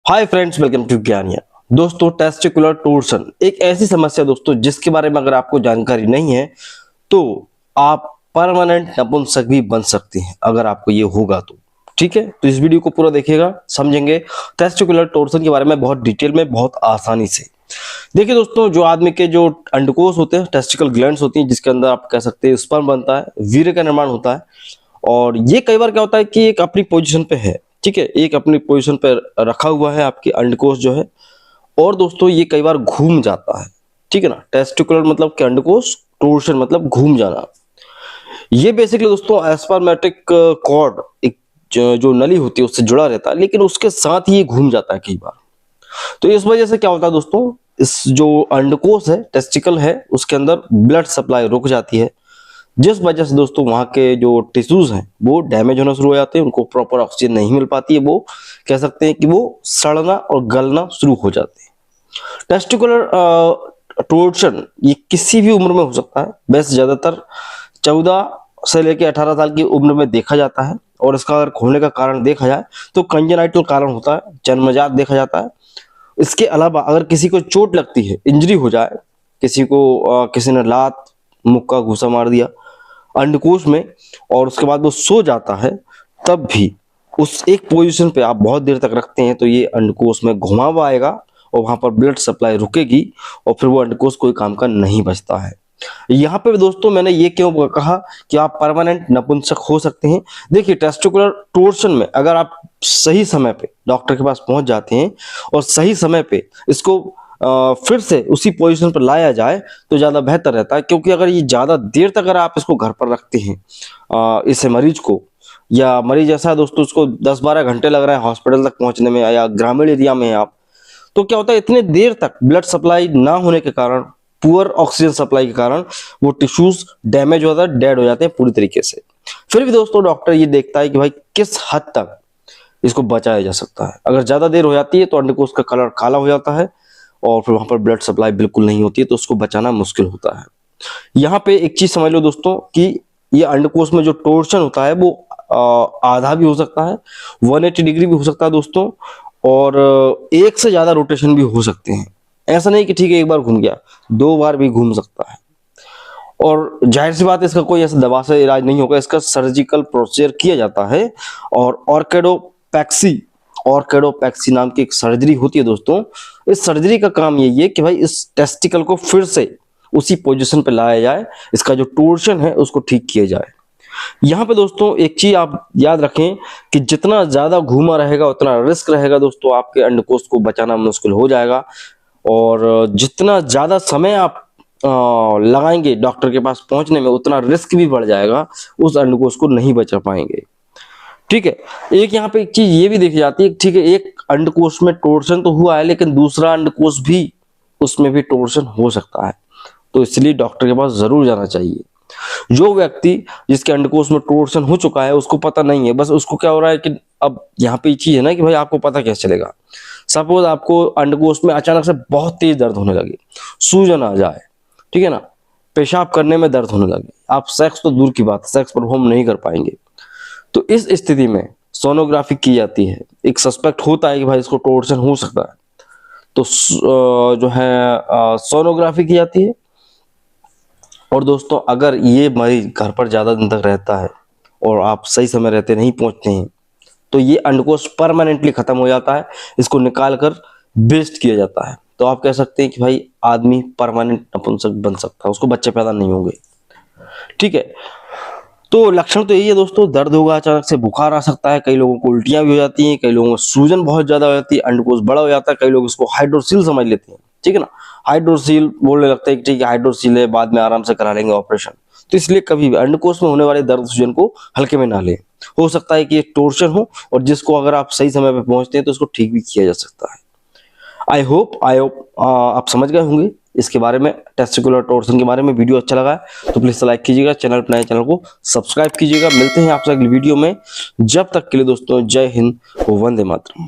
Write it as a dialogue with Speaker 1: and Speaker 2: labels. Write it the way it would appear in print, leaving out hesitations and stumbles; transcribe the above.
Speaker 1: Hi friends, welcome to Gyaniya. दोस्तों, testicular torsion एक ऐसी समस्या दोस्तों जिसके बारे में अगर आपको जानकारी नहीं है तो आप परमानेंट नपुंसक भी बन सकते हैं अगर आपको ये होगा तो। ठीक है, तो इस वीडियो को पूरा देखिएगा, समझेंगे टेस्टिकुलर टोर्सन के बारे में बहुत डिटेल में, बहुत आसानी से। देखिए दोस्तों, जो आदमी के जो अंडकोश होते हैं, टेस्टिकल ग्लैंड्स होती हैं, जिसके अंदर आप कह सकते हैं स्पर्म बनता है, वीर्य का निर्माण होता है। और ये कई बार क्या होता है कि एक अपनी पोजीशन पे है, ठीक है, एक अपनी पोजीशन पे रखा हुआ है आपकी अंडकोश जो है। और दोस्तों ये कई बार घूम जाता है, ठीक है ना। टेस्टिकुलर मतलब कि अंडकोश, टोर्शन मतलब घूम जाना। ये बेसिकली दोस्तों एस्पर्मेटिक कॉर्ड, एक जो नली होती है उससे जुड़ा रहता है, लेकिन उसके साथ ही ये घूम जाता है कई बार। तो इस वजह से क्या होता है दोस्तों, इस जो अंडकोश है, टेस्टिकल है, उसके अंदर ब्लड सप्लाई रुक जाती है, जिस वजह से दोस्तों वहां के जो टिश्यूज हैं वो डैमेज होना शुरू हो जाते हैं, उनको प्रॉपर ऑक्सीजन नहीं मिल पाती है, वो कह सकते हैं कि वो सड़ना और गलना शुरू हो जाते हैं। टेस्टिकुलर टोर्शन ये किसी भी उम्र में हो सकता है, वैसे ज्यादातर 14 से लेकर 18 साल की उम्र में देखा जाता है। और इसका अगर होने का कारण देखा जाए तो कंजेनाइटल कारण होता है, जन्मजात देखा जाता है। इसके अलावा अगर किसी को चोट लगती है, इंजरी हो जाए, किसी को किसी ने लात मुक्का घूसा मार दिया अंडकोश में और उसके बाद वो सो जाता है, तब भी उस एक पोजीशन पे आप बहुत देर तक रखते हैं तो ये अंडकोश में घुमाव आएगा और वहां पर ब्लड सप्लाई रुकेगी और फिर वो अंडकोश कोई काम का नहीं बचता है। यहाँ पे दोस्तों मैंने ये क्यों कहा कि आप परमानेंट नपुंसक हो सकते हैं। देखिए, टेस्टिकुलर टोर्शन में अगर आप सही समय पे डॉक्टर के पास पहुंच जाते हैं और सही समय पे इसको फिर से उसी पोजीशन पर लाया जाए तो ज्यादा बेहतर रहता है। क्योंकि अगर ये ज्यादा देर तक अगर आप इसको घर पर रखते हैं इस मरीज को, या मरीज ऐसा है दोस्तों उसको 10-12 घंटे लग रहा है हॉस्पिटल तक पहुंचने में, या ग्रामीण एरिया में है आप, तो क्या होता है इतने देर तक ब्लड सप्लाई ना होने के कारण, पुअर ऑक्सीजन सप्लाई के कारण वो टिश्यूज डैमेज हो जाता है, डेड हो जाते हैं पूरी तरीके से। फिर भी दोस्तों डॉक्टर ये देखता है कि भाई किस हद तक इसको बचाया जा सकता है। अगर ज्यादा देर हो जाती है तो अंडकोश का कलर काला हो जाता है और फिर वहां पर ब्लड सप्लाई बिल्कुल नहीं होती है, तो उसको बचाना मुश्किल होता है। यहाँ पे एक चीज समझ लो दोस्तों कि ये अंडकोश में जो टोर्शन होता है वो आधा भी हो सकता है, 180 डिग्री भी हो सकता है दोस्तों, और एक से ज्यादा रोटेशन भी हो सकते हैं। ऐसा नहीं कि ठीक है एक बार घूम गया, 2 बार भी घूम सकता है। और जाहिर सी बात है इसका कोई ऐसा दवा से इलाज नहीं होगा, इसका सर्जिकल प्रोसीजर किया जाता है। और ऑर्किडोपैक्सी नाम की एक सर्जरी होती है दोस्तों। इस सर्जरी का काम यही है कि भाई इस टेस्टिकल को फिर से उसी पोजीशन पे लाया जाए, इसका जो टोर्शन है उसको ठीक किया जाए। यहाँ पे दोस्तों एक चीज आप याद रखें कि जितना ज्यादा घूमा रहेगा उतना रिस्क रहेगा दोस्तों, आपके अंडकोश को बचाना मुश्किल हो जाएगा। और जितना ज्यादा समय आप लगाएंगे डॉक्टर के पास पहुंचने में उतना रिस्क भी बढ़ जाएगा, उस अंडकोश को नहीं बचा पाएंगे। ठीक है, एक यहाँ पे एक चीज ये भी देखी जाती है, ठीक है, एक अंडकोश में टोर्शन तो हुआ है लेकिन दूसरा अंडकोश भी, उसमें भी टोर्शन हो सकता है, तो इसलिए डॉक्टर के पास जरूर जाना चाहिए। जो व्यक्ति जिसके अंडकोश में टोर्शन हो चुका है उसको पता नहीं है, बस उसको क्या हो रहा है कि अब यहाँ पे चीज है ना कि भाई आपको पता कैसे चलेगा। सपोज आपको अंडकोश में अचानक से बहुत तेज दर्द होने लगे, सूजन आ जाए, ठीक है ना, पेशाब करने में दर्द होने लगे, आप सेक्स तो दूर की बात, सेक्स परफॉर्म नहीं कर पाएंगे, तो इस स्थिति में सोनोग्राफी की जाती है। एक सस्पेक्ट होता है कि भाई इसको टोर्शन हो सकता है, तो जो है सोनोग्राफी की जाती है। और दोस्तों अगर ये मरीज घर पर ज्यादा दिन तक रहता है और आप सही समय रहते नहीं पहुंचते हैं तो ये अंडकोश परमानेंटली खत्म हो जाता है, इसको निकाल कर वेस्ट किया जाता है। तो आप कह सकते हैं कि भाई आदमी परमानेंट नपुंसक बन सकता है, उसको बच्चे पैदा नहीं होंगे। ठीक है, तो लक्षण तो यही है दोस्तों, दर्द होगा, अचानक से बुखार आ सकता है, कई लोगों को उल्टियां भी हो जाती हैं, कई लोगों को सूजन बहुत ज्यादा हो जाती है, अंडकोश बड़ा हो जाता है, कई लोग इसको हाइड्रोसील समझ लेते हैं, ठीक है ना, हाइड्रोसील बोलने लगता है कि ठीक है हाइड्रोसील है, बाद में आराम से करा लेंगे ऑपरेशन। तो इसलिए कभी भी अंडकोश में होने वाले दर्द सूजन को हल्के में ना लें। हो सकता है कि ये टोर्शन हो और जिसको अगर आप सही समय पे पहुंचते हैं तो इसको ठीक भी किया जा सकता है। आई होप आप समझ गए होंगे इसके बारे में, टेस्टिकुलर टोर्शन के बारे में। वीडियो अच्छा लगा है तो प्लीज लाइक कीजिएगा, चैनल पर नए चैनल को सब्सक्राइब कीजिएगा। मिलते हैं आपसे अगली वीडियो में, जब तक के लिए दोस्तों जय हिंद, वंदे मातरम।